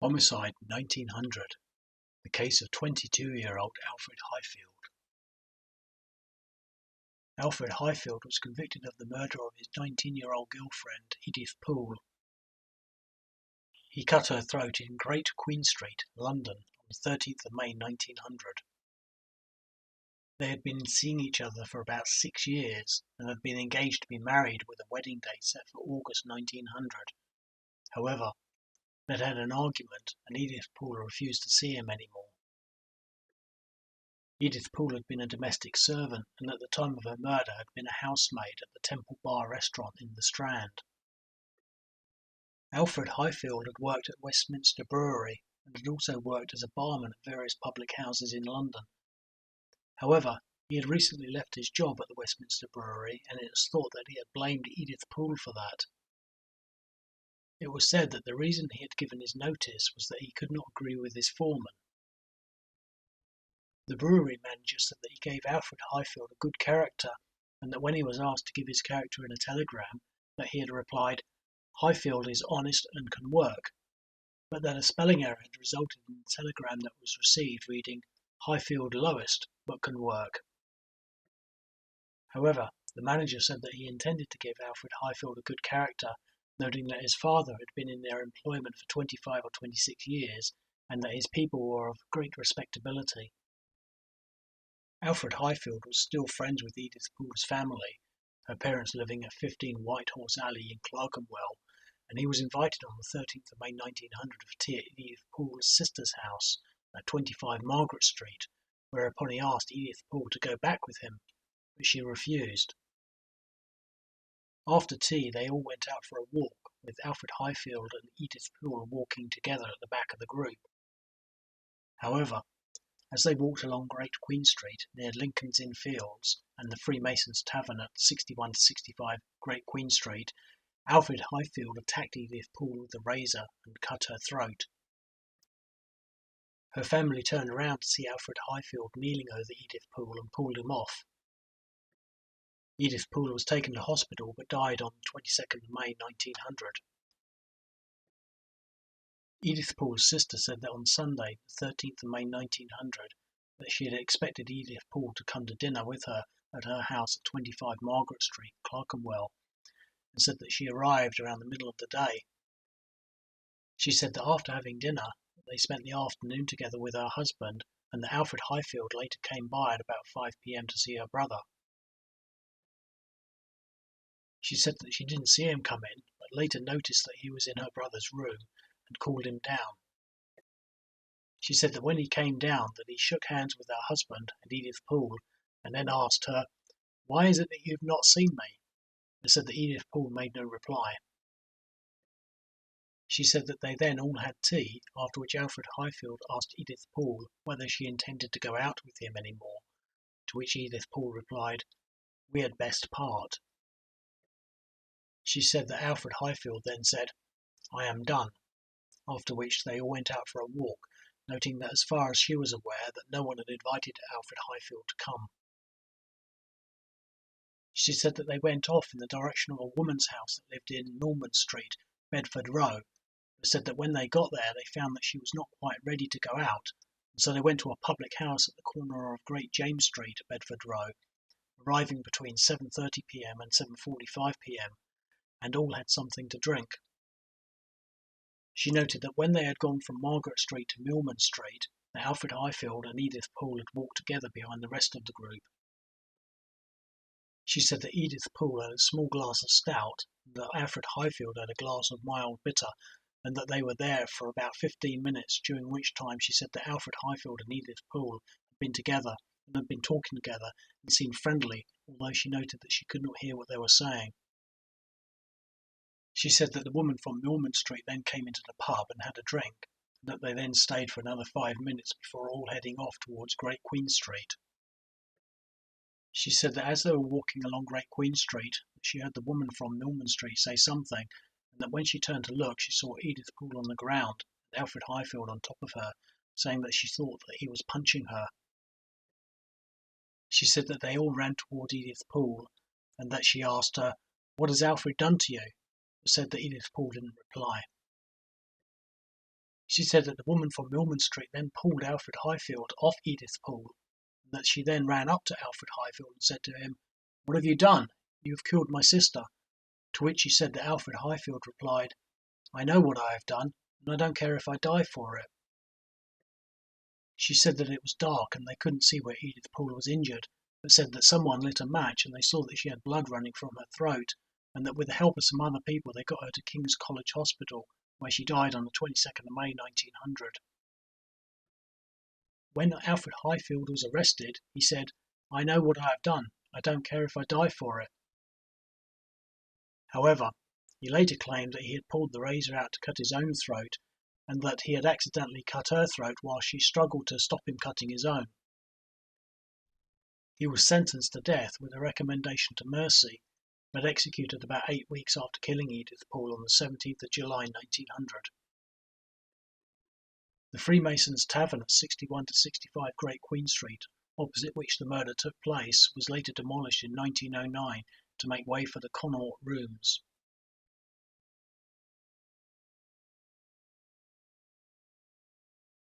Homicide 1900. The case of 22-year-old Alfred Highfield. Alfred Highfield was convicted of the murder of his 19-year-old girlfriend, Edith Poole. He cut her throat in Great Queen Street, London, on the 13th of May 1900. They had been seeing each other for about 6 years and had been engaged to be married with a wedding date set for August 1900. However, they'd had an argument and Edith Poole refused to see him anymore. Edith Poole had been a domestic servant and at the time of her murder had been a housemaid at the Temple Bar restaurant in the Strand. Alfred Highfield had worked at Westminster Brewery and had also worked as a barman at various public houses in London. However, he had recently left his job at the Westminster Brewery and it was thought that he had blamed Edith Poole for that. It was said that the reason he had given his notice was that he could not agree with his foreman. The brewery manager said that he gave Alfred Highfield a good character and that when he was asked to give his character in a telegram, that he had replied, "Highfield is honest and can work," but that a spelling error had resulted in the telegram that was received reading, "Highfield lowest, but can work." However, the manager said that he intended to give Alfred Highfield a good character, noting that his father had been in their employment for 25 or 26 years and that his people were of great respectability. Alfred Highfield was still friends with Edith Poole's family, her parents living at 15 White Horse Alley in Clerkenwell, and he was invited on the 13th of May 1900 for tea at Edith Poole's sister's house at 25 Margaret Street, whereupon he asked Edith Poole to go back with him, but she refused. After tea they all went out for a walk, with Alfred Highfield and Edith Poole walking together at the back of the group. However, as they walked along Great Queen Street near Lincoln's Inn Fields and the Freemasons Tavern at 61 to 65 Great Queen Street, Alfred Highfield attacked Edith Poole with a razor and cut her throat. Her family turned around to see Alfred Highfield kneeling over Edith Poole and pulled him off. Edith Poole was taken to hospital but died on 22nd of May 1900. Edith Poole's sister said that on Sunday, the 13th of May 1900, that she had expected Edith Poole to come to dinner with her at her house at 25 Margaret Street, Clerkenwell, and said that she arrived around the middle of the day. She said that after having dinner, they spent the afternoon together with her husband and that Alfred Highfield later came by at about 5 p.m. to see her brother. She said that she didn't see him come in, but later noticed that he was in her brother's room and called him down. She said that when he came down that he shook hands with her husband and Edith Poole and then asked her, "Why is it that you've not seen me?" and said that Edith Poole made no reply. She said that they then all had tea, after which Alfred Highfield asked Edith Poole whether she intended to go out with him any more, to which Edith Poole replied, "We had best part." She said that Alfred Highfield then said, "I am done," after which they all went out for a walk, noting that as far as she was aware that no one had invited Alfred Highfield to come. She said that they went off in the direction of a woman's house that lived in Norman Street, Bedford Row, but said that when they got there they found that she was not quite ready to go out, and so they went to a public house at the corner of Great James Street, Bedford Row, arriving between 7:30 p.m. and 7:45 p.m, and all had something to drink. She noted that when they had gone from Margaret Street to Milman Street, that Alfred Highfield and Edith Poole had walked together behind the rest of the group. She said that Edith Poole had a small glass of stout, and that Alfred Highfield had a glass of mild bitter, and that they were there for about 15 minutes, during which time she said that Alfred Highfield and Edith Poole had been together and had been talking together and seemed friendly, although she noted that she could not hear what they were saying. She said that the woman from Milman Street then came into the pub and had a drink, and that they then stayed for another 5 minutes before all heading off towards Great Queen Street. She said that as they were walking along Great Queen Street, she heard the woman from Milman Street say something, and that when she turned to look, she saw Edith Poole on the ground, and Alfred Highfield on top of her, saying that she thought that he was punching her. She said that they all ran toward Edith Poole, and that she asked her, "What has Alfred done to you?" but said that Edith Poole didn't reply. She said that the woman from Millman Street then pulled Alfred Highfield off Edith's pool, and that she then ran up to Alfred Highfield and said to him, "What have you done? You have killed my sister." To which he said that Alfred Highfield replied, "I know what I have done, and I don't care if I die for it." She said that it was dark and they couldn't see where Edith Poole was injured, but said that someone lit a match and they saw that she had blood running from her throat, and that with the help of some other people they got her to King's College Hospital, where she died on the 22nd of May 1900. When Alfred Highfield was arrested, he said, "I know what I have done. I don't care if I die for it." However, he later claimed that he had pulled the razor out to cut his own throat, and that he had accidentally cut her throat while she struggled to stop him cutting his own. He was sentenced to death with a recommendation to mercy, but executed about 8 weeks after killing Edith Poole on the 17th of July 1900. The Freemasons' Tavern at 61 to 65 Great Queen Street, opposite which the murder took place, was later demolished in 1909 to make way for the Connaught Rooms.